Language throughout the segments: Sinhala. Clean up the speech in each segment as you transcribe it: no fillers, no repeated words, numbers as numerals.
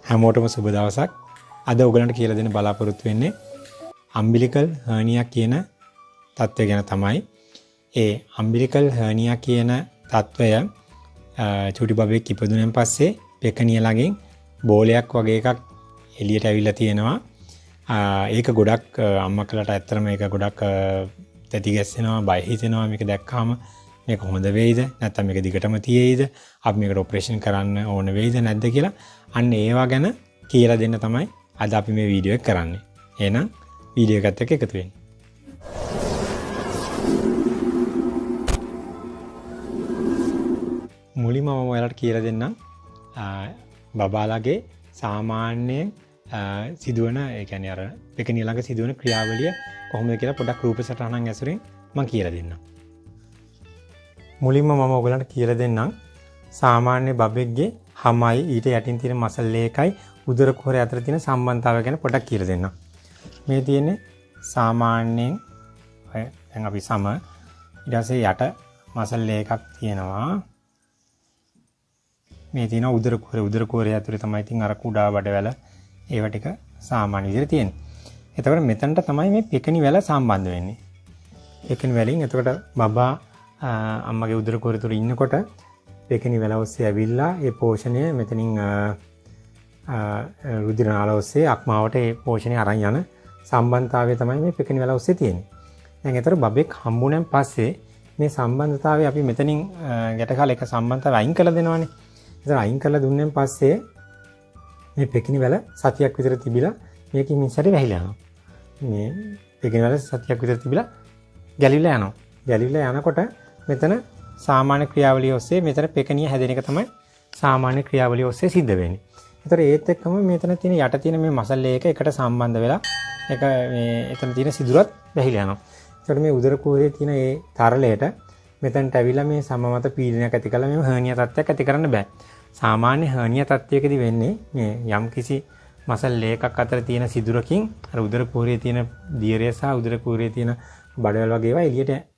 හැමෝටම සුබ දවසක්. අද ඔයගලන්ට කියලා දෙන්න බලාපොරොත්තු වෙන්නේ අම්බිලිකල් හර්නියා කියන තත්ත්වය ගැන තමයි. ඒ අම්බිලිකල් හර්නියා කියන තත්ත්වය චුටි බබෙක් ඉපදුනෙන් පස්සේ පෙකණිය ළඟින් බෝලයක් වගේ එකක් එළියට ඇවිල්ලා තියෙනවා. ඒක ගොඩක් අම්මකලට ඇත්තටම ඒක ගොඩක් තැති ගැස්සෙනවා, බය හිතෙනවා මේක දැක්කාම. මේක හොඳ වෙයිද නැත්නම් මේක දිගටම තියෙයිද, අපි මේකට ඔපරේෂන් කරන්න ඕන වෙයිද නැද්ද කියලා අන්න ඒවා ගැන කියලා දෙන්න තමයි අද අපි මේ වීඩියෝ එක කරන්නේ. එහෙනම් වීඩියෝ එකත් එක්ක එකතු වෙන්න. මුලින්ම මම ඔයාලට කියලා දෙන්නම් බබාලගේ සාමාන්‍යයෙන් සිදුවන ඒ කියන්නේ අර පෙකණිය ළඟ සිදුවන ක්‍රියාවලිය කොහොමද කියලා පොඩක් රූප සටහනක් ඇසුරින් මම කියලා දෙන්නම්. මුලින්ම මම ඔයගලන්ට කියලා දෙන්නම් සාමාන්‍ය බබෙක්ගේ හමයි ඊට යටින් තියෙන මසල් ලේකයි උදර කුහරය අතර තියෙන සම්බන්ධතාවය ගැන පොඩක් කියලා දෙන්නම්. මේ තියෙන්නේ සාමාන්‍යයෙන් දැන් අපි සම ඊට පස්සේ යට මසල් ලේකක් තියෙනවා. මේ තියෙන උදර කුහරය ඇතුලේ තමයි ඉතින් අර කුඩා බඩවැල ඒව ටික සාමාන්‍ය විදිහට තියෙන්නේ. එතකොට මෙතනට තමයි මේ පෙකණි වැල සම්බන්ධ වෙන්නේ. පෙකණි වලින් එතකොට බබා අම්මගේ උදර කුහරය තුල ඉන්නකොට පෙකණි වැල ඔස්සේ ඇවිල්ලා ඒ පෝෂණය මෙතනින් රුධිර නාල ඔස්සේ අක්මාවට ඒ පෝෂණය අරන් යන සම්බන්ධතාවය තමයි මේ පෙකණි වැල ඔස්සේ තියෙන්නේ. දැන් ඒතර බබෙක් හම්බුනන් පස්සේ මේ සම්බන්ධතාවය අපි මෙතනින් ගැටකාල එක සම්බන්ධතාවය අයින් කරලා දෙනවානේ. ඒතර අයින් කරලා දුන්නෙන් පස්සේ මේ පෙකණි වැල සතියක් විතර තිබිලා මේකෙන් මිසරේ වැහිලා යනවා. මේ පෙකණි වැල සතියක් විතර තිබිලා ගැලිලා යනවා. ගැලිලා යනකොට මෙතන සාමාන්‍ය ක්‍රියාවලිය ඔස්සේ මෙතන පෙකණිය හැදෙන එක තමයි සාමාන්‍ය ක්‍රියාවලිය ඔස්සේ සිද්ධ වෙන්නේ. ඒතර ඒත් එක්කම මෙතන තියෙන යට තියෙන මේ මසල් එක එකට සම්බන්ධ වෙලා ඒක මේ එතන තියෙන සිදුරත් වැහිලා යනවා. ඒතර මේ උදර කුහරයේ තියෙන ඒ තරලයට මෙතනට ඇවිල්ලා මේ සම මත පීඩනයක් ඇති කළා මේ හර්නියා තත්ත්වයක් ඇති කරන්න බෑ. සාමාන්‍ය හර්නියා තත්ත්වයකදී වෙන්නේ මේ යම් කිසි මසල් එකක් අතර තියෙන සිදුරකින් අර උදර කුහරයේ තියෙන දියරය සහ උදර කුහරයේ තියෙන බඩවැල් වගේ ඒවා එළියට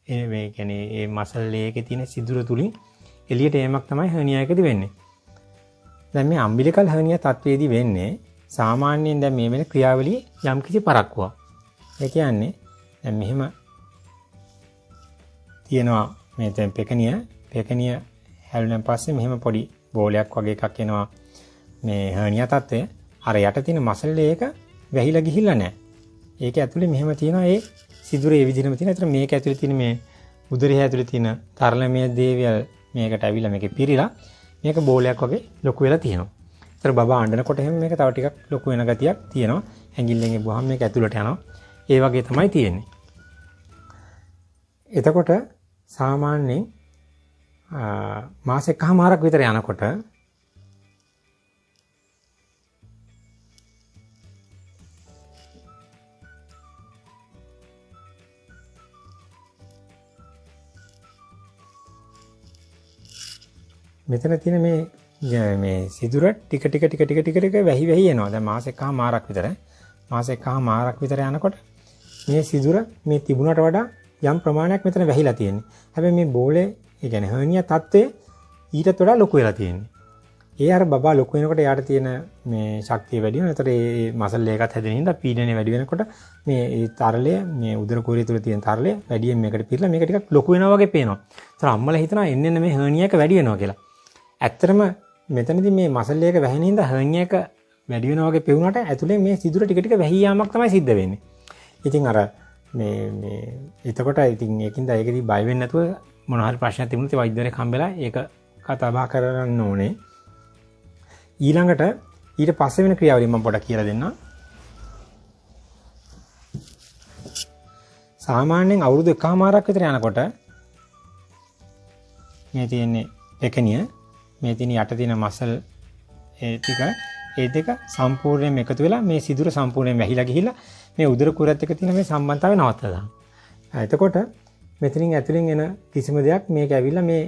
මේ කියන්නේ මේ මසල් එකේ තියෙන සිදුර තුලින් එළියට එීමක් තමයි හර්නියා එකදී වෙන්නේ. දැන් මේ අම්බිලිකල් හර්නියා තත්ත්වයේදී වෙන්නේ සාමාන්‍යයෙන් දැන් මේ වෙන ක්‍රියාවලිය යම් කිසි පරක්කුවක්. ඒ කියන්නේ දැන් මෙහෙම තියෙනවා මේ දැන් පෙකණිය හැලුණන් පස්සේ මෙහෙම පොඩි බෝලයක් වගේ එකක් එනවා මේ හර්නියා තත්ත්වය. අර යට තියෙන මසල් එක වැහිලා ගිහිල්ලා නැහැ. ඒක ඇතුලේ මෙහෙම තියෙනවා ඒ සිදුරේ ඒ විදිහටම තියෙනවා. ඒතර මේක ඇතුලේ තියෙන මේ උදරය ඇතුලේ තියෙන තරලමය දේවල් මේකට ඇවිල්ලා මේකේ පිරීලා මේක බෝලයක් වගේ ලොකු වෙලා තියෙනවා. ඒතර බබා අඬනකොට එහෙම මේක තව ටිකක් ලොකු වෙන ගතියක් තියෙනවා. ඇඟිල්ලෙන් එබුවාම මේක ඇතුලට යනවා. ඒ වගේ තමයි තියෙන්නේ. එතකොට සාමාන්‍යයෙන් මාස එකමාරක් විතර යනකොට මෙතන තියෙන මේ සිදුර ටික වැහි එනවා. දැන් මාස එකමාරක් විතර. මාස එකමාරක් විතර යනකොට මේ සිදුර මේ තිබුණට වඩා යම් ප්‍රමාණයක් මෙතන වැහිලා තියෙන්නේ. හැබැයි මේ බෝලේ ඒ කියන්නේ හර්නියා තත්ත්වය ඊටත් වඩා ලොකු වෙලා තියෙන්නේ. ඒ අර බබා ලොකු වෙනකොට යාට තියෙන මේ ශක්තිය වැඩි වෙනවා. ඒතර ඒ මසල් එකත් හැදෙන හින්දා පීඩනය වැඩි වෙනකොට මේ තරලය මේ උදර කුහරය තුල තියෙන තරලය වැඩියෙන් මේකට පිරලා මේක ටිකක් ලොකු වෙනවා වගේ පේනවා. ඒතර අම්මලා හිතනවා එන්න මේ හර්නියා එක වැඩි වෙනවා කියලා. ඇත්තටම මෙතනදී මේ මසල් එක වැහෙන හින්දා හර්නියා එක වැඩි වෙනවා වගේ පෙවුනට ඇතුලේ මේ සිදුර ටික බැහී යාමක් තමයි සිද්ධ වෙන්නේ. ඉතින් අර මේ එතකොට ඉතින් ඒකින්ද ඒකෙදි බය වෙන්නේ නැතුව මොන හරි ප්‍රශ්නයක් තිබුණොත් ඒ වෛද්‍යවරයෙක් හම්බෙලා ඒක කතා බහ කරන්න ඕනේ. ඊළඟට ඊට පස්සේ වෙන ක්‍රියාවලිය මම පොඩ්ඩක් කියලා දෙන්නම්. සාමාන්‍යයෙන් අවුරුදු එකමාරක් විතර යනකොට මේ තියෙන්නේ පෙකණිය මේ තියෙන යට තියෙන මසල් ඒ දෙක සම්පූර්ණයෙන්ම එකතු වෙලා මේ සිදුර සම්පූර්ණයෙන් වැහිලා ගිහිල්ලා මේ උදර කුහරයත් එක්ක තියෙන මේ සම්බන්ධතාවය නවත්තලා දානවා. එතකොට මෙතනින් ඇතුලෙන් එන කිසිම දෙයක් මේක ඇවිල්ලා මේ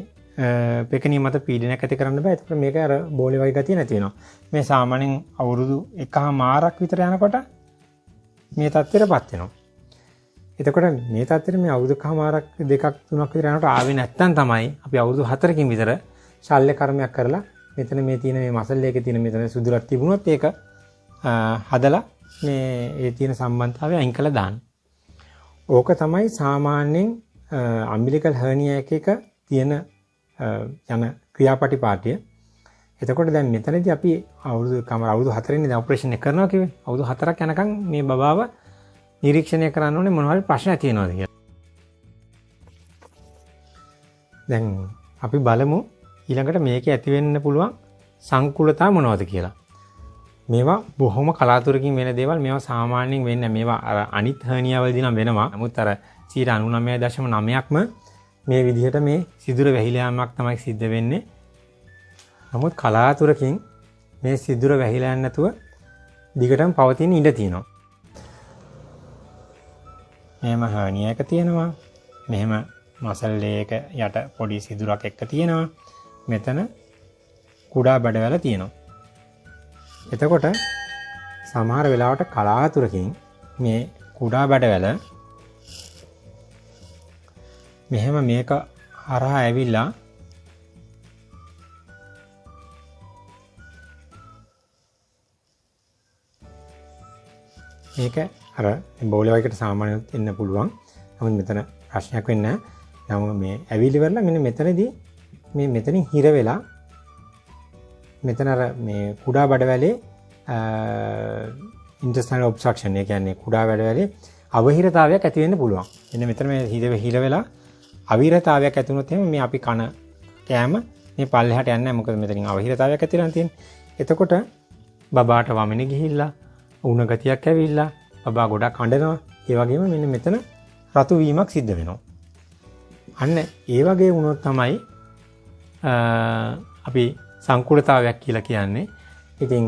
පෙකණිය මත පීඩනයක් ඇති කරන්න බෑ. එතකොට මේක අර බෝලේ වගේ ගතිය නැති වෙනවා. මේ සාමාන්‍යයෙන් අවුරුදු එකමාරක් විතර යනකොට මේ තත්ත්වයටපත් වෙනවා. එතකොට මේ තත්ත්වෙට මේ අවුරුදු එකමාරක් දෙකක් තුනක් විතර යනකොට ආවේ නැත්තම් තමයි අපි අවුරුදු 4කින් විතර ශල්‍ය කර්මයක් කරලා මෙතන මේ තියෙන මේ මසල් එකේ තියෙන මෙතන සුදුරක් තිබුණොත් ඒක හදලා මේ ඒ තියෙන සම්බන්ධතාවය අයින් කළා දාන්න. ඕක තමයි සාමාන්‍යයෙන් අම්බිලිකල් හර්නියා එකක තියෙන යන ක්‍රියාපටිපාටිය. එතකොට දැන් මෙතනදී අපි අවුරුදු 4 වෙනි ඔපරේෂන් එක කරනවා කිව්වේ. අවුරුදු 4ක් යනකම් මේ බබාව නිරීක්ෂණය කරන්න ඕනේ මොනවා හරි ප්‍රශ්නයක් තියෙනවද කියලා. දැන් අපි බලමු ඊළඟට මේකේ ඇති වෙන්න පුළුවන් සංකූලතා මොනවද කියලා. මේවා බොහොම කලාතුරකින් වෙන දේවල්. මේවා සාමාන්‍යයෙන් වෙන්නේ මේවා අර අනිත් හර්නියා වලදී නම් වෙනවා. නමුත් අර 99.9%ක්ම මේ විදිහට මේ සිදුර වැහිලා යාමක් තමයි සිද්ධ වෙන්නේ. නමුත් කලාතුරකින් මේ සිදුර වැහිලා යන්නේ නැතුව දිගටම පවතින ඉඩ තියෙනවා. මෙහෙම හර්නියා එක තියෙනවා. මෙහෙම මසල් එක යට පොඩි සිදුරක් එක්ක තියෙනවා. මෙතන කුඩා බඩවැල තියෙනවා. එතකොට සමහර වෙලාවට කලාතුරකින් මේ කුඩා බඩවැල මෙහෙම මේක හරහා ඇවිල්ලා මේක අර බෝලේ වයිකට සාමාන්‍යයෙන් එන්න පුළුවන්. නමුත් මෙතන ප්‍රශ්නයක් වෙන්නේ නැහැ. නමුත් මේ ඇවිලි වල මෙන්න මෙතනදී මේ මෙතනින් හිර වෙලා මෙතන අර මේ කුඩා බඩවැලේ intestinal obstruction ඒ කියන්නේ කුඩා බඩවැලේ අවහිරතාවයක් ඇති වෙන්න පුළුවන්. එන්න මෙතන මේ හිර වෙලා අවහිරතාවයක් ඇති වුණොත් එහෙනම් මේ අපි කන කෑම මේ පල්ලෙහාට යන්නේ නැහැ. මොකද මෙතනින් අවහිරතාවයක් ඇති වෙලා තියෙන්නේ. එතකොට බබාට වමනේ ගිහිල්ලා උණ ගතියක් ඇවිල්ලා බබා ගොඩක් හඬනවා. ඒ වගේම මෙන්න මෙතන රතු වීමක් සිද්ධ වෙනවා. අන්න ඒ වගේ වුණොත් තමයි අපි සංකූලතාවයක් කියලා කියන්නේ. ඉතින්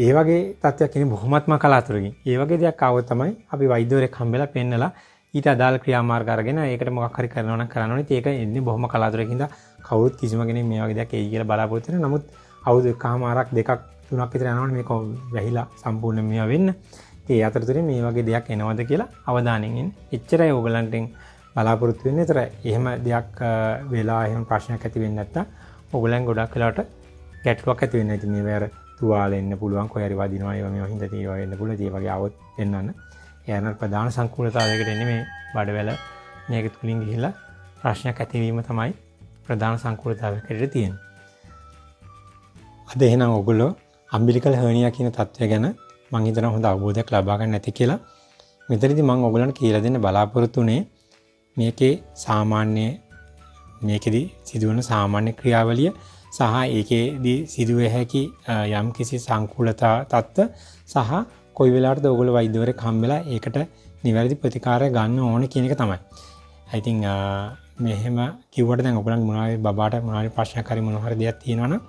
ඒ වගේ තත්ත්වයක් කියන්නේ බොහොමත්ම කලාතුරකින්. ඒ වගේ දෙයක් ආවොත් තමයි අපි වෛද්‍යවරයෙක් හම්බෙලා පෙන්නලා ඊට අදාළ ක්‍රියාමාර්ග අරගෙන ඒකට මොකක් හරි කරනවා නම් කරන්න ඕනේ. ඒක එන්නේ බොහොම කලාතුරකින්. කවුරුත් කිසිම කෙනෙක් මේ වගේ දෙයක් එයි කියලා බලාපොරොත්තු වෙනවා. නමුත් අවුරුදු 1කමාරක් 2ක් 3ක් විතර යනවනේ මේක වැහිලා සම්පූර්ණ මේවා වෙන්න. ඒ අතරතුරේ මේ වගේ දෙයක් එනවද කියලා අවධානයෙන් ඉන්න. එච්චරයි ඕගලන්ටෙන් බලාපොරොත්තු වෙන්නේ. ඒතර එහෙම දෙයක් වෙලා එහෙම ප්‍රශ්නයක් ඇති වෙන්නේ නැත්තම් ඕගලන් ගොඩක් වෙලාවට ගැටලුවක් ඇති වෙන්නේ නැති මේ වැර තුවාල එන්න පුළුවන්. කොහේ හරි වදිනවා ඒවා මේවා හින්දා ඒවා වෙන්න පුළුවන්. ඒ වගේ આવොත් දෙන්නන්න. එයාන ප්‍රධාන සංකූලතාවයකට එන්නේ මේ බඩවැල මේක තුලින් ගිහිලා ප්‍රශ්නයක් ඇතිවීම තමයි ප්‍රධාන සංකූලතාවයකට තියෙන්නේ. අද එහෙනම් ඔයගොල්ලෝ අම්බිලිකල් හර්නියා කියන තත්ත්වය ගැන මම හිතනවා හොඳ අවබෝධයක් ලබා ගන්න ඇති කියලා. මෙතනදී මම ඔයගොල්ලන්ට කියලා දෙන්න බලාපොරොත්තු වෙන්නේ මේකේ සාමාන්‍ය මේකෙදි සිදුවන සාමාන්‍ය ක්‍රියාවලිය සහ ඒකෙදි සිදුවේ හැකි යම් කිසි සංකූලතා තත්ත්ව සහ කොයි වෙලාවටද ඔයගොල්ලෝ වෛද්‍යවරයෙක් හම්බෙලා ඒකට නිවැරදි ප්‍රතිකාරය ගන්න ඕනේ කියන එක තමයි. I think මෙහෙම කිව්වට දැන් ඔයගොල්ලන් මොනවාරි බබාට මොනවාරි ප්‍රශ්නයක් හරි මොනවා හරි දෙයක් තියෙනවනම්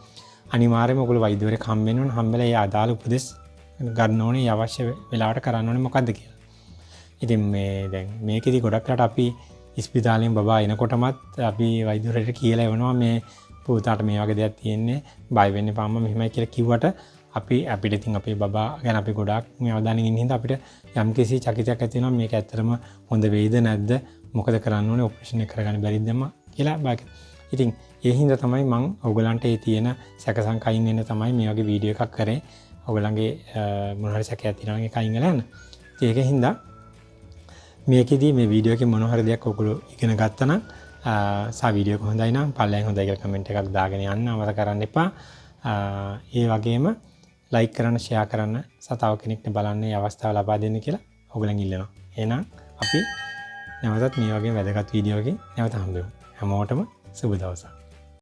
අනිවාර්යයෙන්ම ඔයගොල්ලෝ වෛද්‍යවරයෙක් හම්බෙන්න ඕන. හම්බෙලා ඒ අදාළ උපදෙස් ගන්න ඕනේ. අවශ්‍ය වෙලාවට කරන්න ඕනේ මොකද්ද කියලා. ඉතින් මේ දැන් මේකෙදි ගොඩක් රට අපි ඉස්පිතාලෙන් බබා එනකොටමත් අපි වෛද්‍යවරයෙක් කියලා එවනවා මේ පුතාට මේ වගේ දෙයක් තියෙන්නේ බය වෙන්න එපා අම්මා මෙහෙමයි කියලා කිව්වට අපිට ඉතින් අපේ බබා ගැන අපි ගොඩාක් මේ අවධානයෙන් ඉන්න හින්දා අපිට යම්කිසි චකිතයක් ඇති වෙනවා මේක ඇත්තටම හොඳ වෙයිද නැද්ද මොකද කරන්න ඕනේ ඔපරේෂන් එක කරගන්න බැරිද කියලා බය. ඉතින් ඒ හින්දා තමයි මම ඔයගලන්ට ඒ තියෙන සැක සංකයින් වෙන්න තමයි මේ වගේ වීඩියෝ එකක් කරේ. ඔයගලන්ගේ මොන හරි සැකයක් තියෙනවා නම් ඒක අයින් කරලා යන්න. ඒක හින්දා මේකෙදී මේ වීඩියෝ එකේ මොන හරි දෙයක් ඔයගොල්ලෝ ඉගෙන ගත්තා නම් සා වීඩියෝ එක හොඳයි නම් පල්ලෙන් හොඳයි කියලා කමෙන්ට් එකක් දාගෙන යන්න අමතක කරන්න එපා. ඒ වගේම ලයික් කරන්න ෂෙයා කරන්න සහ තව කෙනෙක්ට බලන්න මේ අවස්ථාව ලබා දෙන්න කියලා ඔයගලන් ඉල්ලනවා. එහෙනම් අපි නැවතත් මේ වගේ වැදගත් වීඩියෝ එකකින් නැවත හම්බ වෙමු. හැමෝටම සුබ දවසක්.